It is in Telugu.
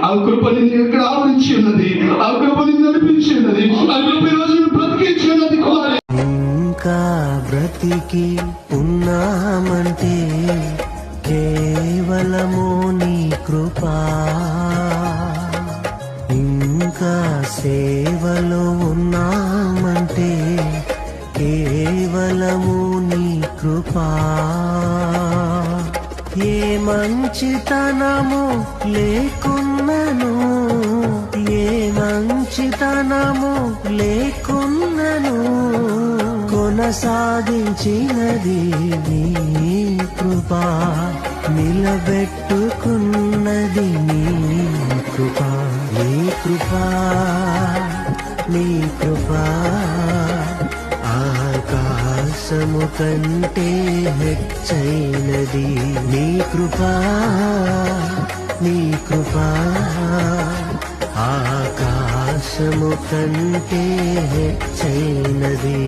ఆ కృప నిన్ను ఎక్కడ ఆవరించి ఉన్నది, ఆ కృప నిన్ను నడిపించి ఉన్నది, ఆ కృప ఈ రోజు బ్రతికించి ఉన్నది. ఇంకా బ్రతికి ఉన్నామంటే కేవలము నీ కృపా, ఇంకా సేవలో ఉన్నామంటే కేవలము నీ కృపా. ఏ మంచితనము లేకున్నను, ఏ మంచితనము లేకున్నను కొనసాగించినది నీ కృపా, నిలబెట్టుకున్నది నీ కృపా. నీ కృపా, నీ కృపా ఆకాశము కంటే హెచ్చైనది. నీ కృపా, నీ కృపా ఆకాశము కంటే హెచ్చైనది.